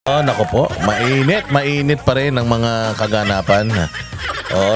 Nako po, mainit pa rin ang mga kaganapan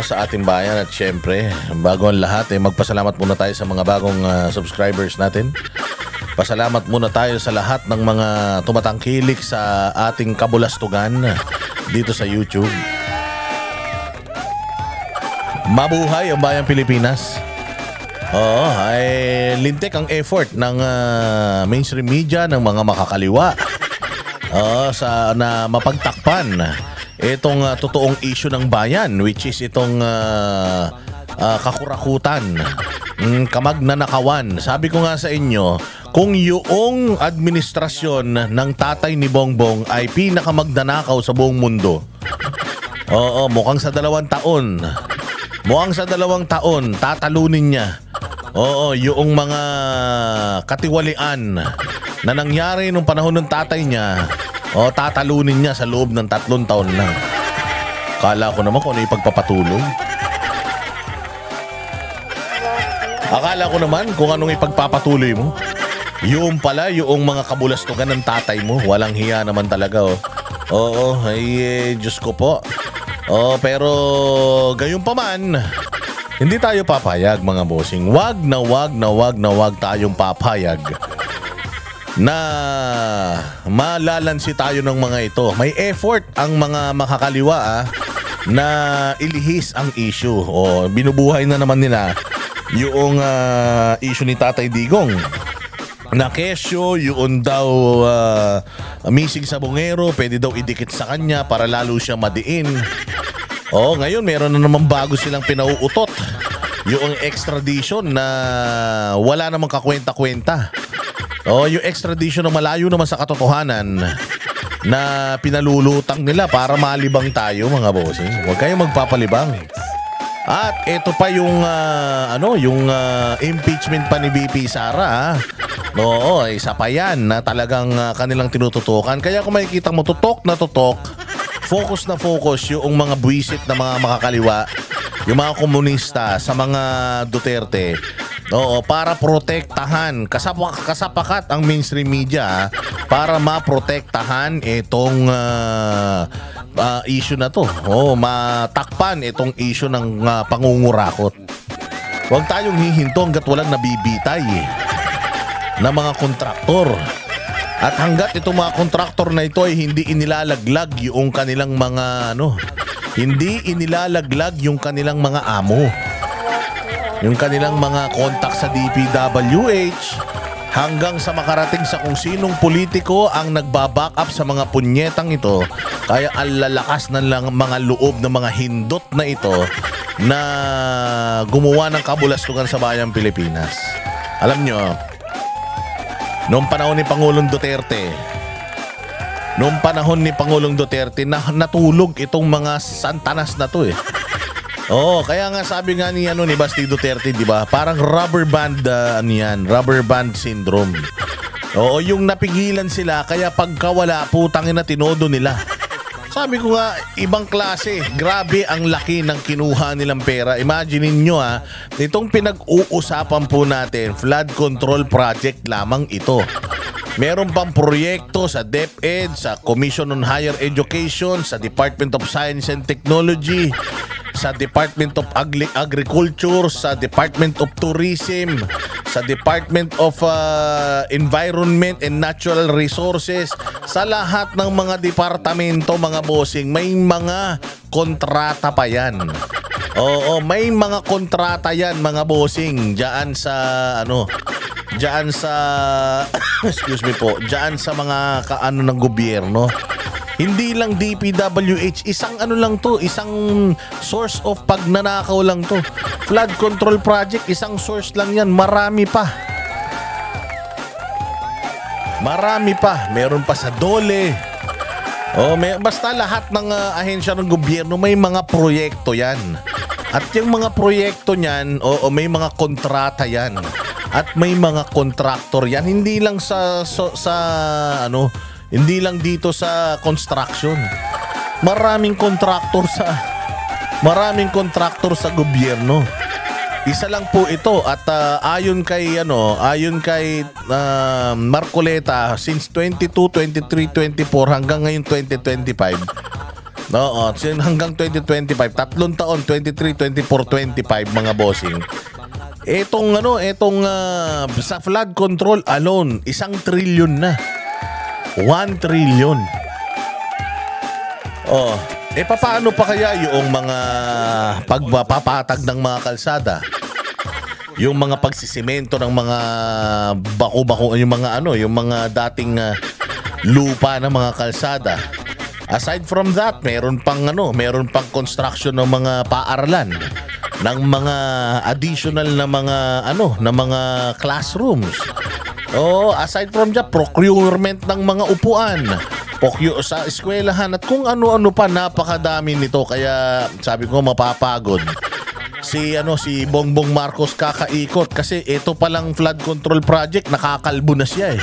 sa ating bayan. At syempre, bago ang lahat, magpasalamat muna tayo sa mga bagong subscribers natin. Pasalamat muna tayo sa lahat ng mga tumatangkilik sa ating kabulastugan dito sa YouTube. Mabuhay ang bayang Pilipinas. Ay lintik ang effort ng mainstream media, ng mga makakaliwa sa na mapagtakpan itong totoong issue ng bayan, which is itong kakurakutan, kamagnanakawan. Sabi ko nga sa inyo, kung yung administrasyon ng tatay ni Bongbong ay pinakamagnanakaw sa buong mundo, mukhang sa 2 taon, tatalunin niya yung mga katiwalian na nangyari nung panahon ng tatay niya, tatalunin niya sa loob ng 3 taon lang. Akala ko naman kung ano ipagpapatuloy. Akala ko naman kung anong ipagpapatuloy mo. Yung pala, yung mga kabulastugan ng tatay mo, walang hiya naman talaga. Diyos ko po. Pero gayon pa man, hindi tayo papayag, mga bossing. Wag tayong papayag na malalansi tayo ng mga ito. May effort ang mga makakaliwa na ilihis ang issue. Binubuhay na naman nila yung issue ni Tatay Digong na kesyo, yun daw misig sa bungero, pwede daw idikit sa kanya para lalo siya madiin. Ngayon meron na naman bago silang pinauutot, yung extradition na wala namang kakwenta-kwenta. Yung extradition na malayo naman sa katotohanan na pinalulutang nila para malibang tayo, mga bossing. Huwag kayong magpapalibang. At ito pa yung impeachment pa ni VP Sara. Isa pa yan na talagang kanilang tinututukan. Kaya kung makikita mo, tutok na tutok, focus na focus yung mga buwisit na mga makakaliwa, yung mga komunista sa mga Duterte. Para protektahan, kasapakat ang mainstream media para maprotektahan itong issue na to. Matakpan itong issue ng pangungurakot. Huwag tayong hihinto hanggat walang nabibitay na mga kontraktor. At hanggat itong mga kontraktor na ito ay hindi inilalaglag yung kanilang mga hindi inilalaglag yung kanilang mga amo, yung kanilang mga kontak sa DPWH, hanggang sa makarating sa kung sinong politiko ang nagbaback up sa mga punyetang ito. Kaya ang lalakas na lang mga loob ng mga hindot na ito na gumawa ng kabulastugan sa bayang Pilipinas. Alam nyo, noong panahon ni Pangulong Duterte, natulog itong mga santanas na to . Kaya nga sabi nga ni Basti Duterte, di ba? Parang rubber band rubber band syndrome. Yung napigilan sila, kaya pagkawala, putangin na tinodo nila. Sabi ko nga, ibang klase. Grabe ang laki ng kinuha nilang pera. Imagine niyo itong pinag-uusapan po natin, flood control project lamang ito. Meron pang proyekto sa DepEd, sa Commission on Higher Education, sa Department of Science and Technology, sa Department of Agriculture, sa Department of Tourism, sa Department of Environment and Natural Resources. Sa lahat ng mga departamento, mga bossing, may mga kontrata pa yan. May mga kontrata yan, mga bossing, diyan sa excuse me po, diyan sa mga ng gobyerno. Hindi lang DPWH, isang isang source of pagnanakaw lang to. Flood control project, isang source lang yan. Marami pa. Meron pa sa DOLE. Basta lahat ng ahensya ng gobyerno may mga proyekto yan. At yung mga proyekto niyan, may mga kontrata yan. At may mga kontraktor yan. Hindi lang hindi lang dito sa construction. Maraming kontraktor sa gobyerno. Isa lang po ito at ayon kay Marcoleta, since 22, 23, 24 hanggang ngayon 2025. No, hanggang 2025, 3 taon, 23, 24, 25 mga bossing. Etong sa flood control alone, 1 trillion na. 1 trillion. Oh, paano pa kaya yung mga pagpapatag ng mga kalsada? Yung mga pagsisimento ng mga bako-bako, yung mga dating lupa ng mga kalsada. Aside from that, meron pang construction ng mga paaralan, ng mga additional na mga classrooms. Oh, aside from that, procurement ng mga upuan sa eskwelahan at kung ano-ano pa, napakadami nito. Kaya sabi ko mapapagod si Bongbong Marcos kakaikot kasi ito palang flood control project nakakalbo na siya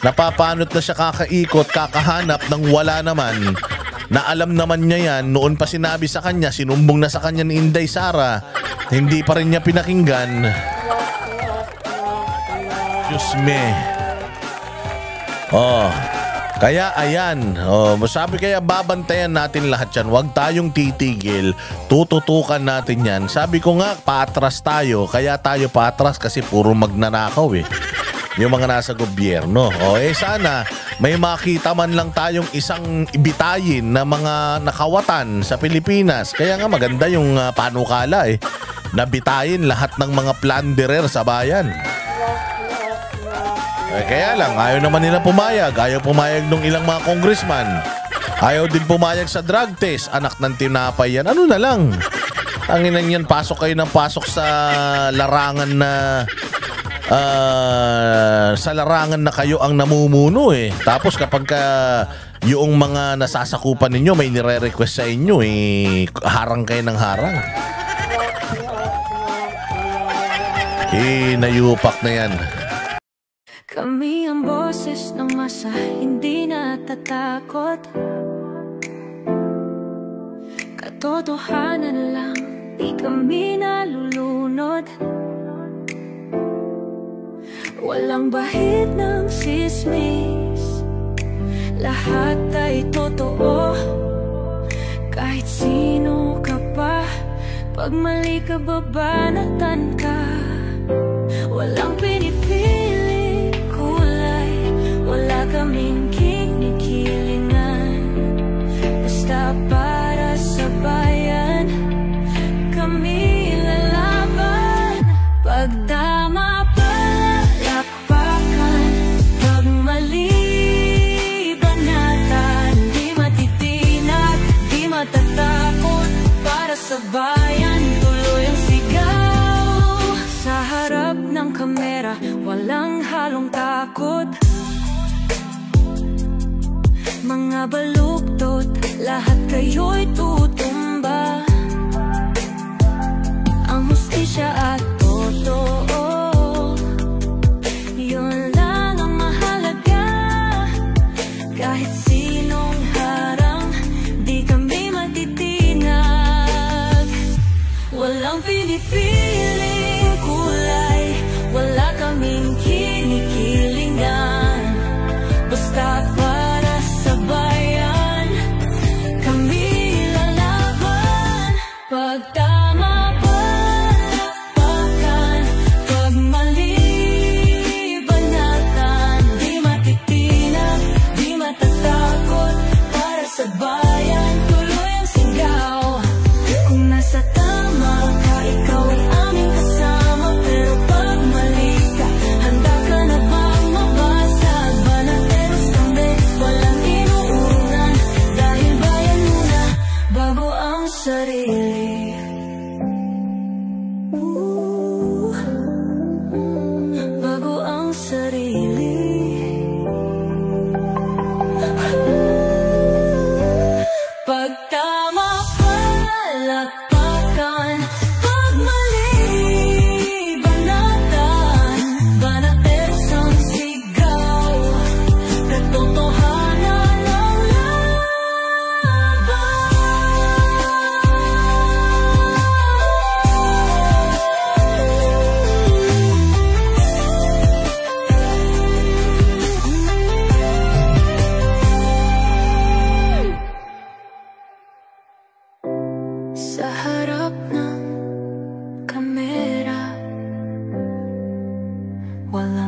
napapanot na siya kakaikot, kakahanap ng wala naman na alam naman niya yan. Noon pa sinabi sa kanya, sinumbong na sa kanya ni Inday Sara, hindi pa rin niya pinakinggan. Diyos me. Kaya ayan, sabi kaya babantayan natin lahat yan. Huwag tayong titigil, tututukan natin yan. Sabi ko nga, paatras tayo. Kaya tayo paatras kasi puro magnanakaw yung mga nasa gobyerno. Sana may makita man lang tayong isang ibitayin na mga nakawatan sa Pilipinas. Kaya nga maganda yung panukala nabitayin lahat ng mga plunderer sa bayan. Kaya lang, ayaw naman nila pumayag. Ayaw pumayag nung ilang mga congressman. Ayaw din pumayag sa drug test. Anak ng tinapay yan. Ano na lang. Tanginan yan, pasok kayo ng pasok sa larangan na kayo ang namumuno Tapos kapag yung mga nasasakupan ninyo may nire-request sa inyo harang kayo ng harang. Nayupak na yan. Kami ang boses ng masa, hindi natatakot. Katotohanan lang, di kami nalulunod. Walang bahid ng sismis, lahat ay totoo. Kahit sino ka pa, pag mali ka babanatan ka. Walang pinipili kulay, wala kaming kinikilingan. Basta para sa bayan, kami lalaban. Pagtama palakpakan, pag mali banatan. Di matitinag, di matatakot, para sa bayan tuloy ang sigaw. Sa harap ng kamera, walang halong takot. Mga baluktot, lahat kayo'y tutumba. Ang hustisya at totoo, yun lang ang mahalaga. Kahit sinong harang, di kami matitinag. Walang pinipiling kulay, wala kaming kinikilingan. Basta para sa bayan, kami lalaban. Pagtama palakpakan, sa harap ng kamera. Wala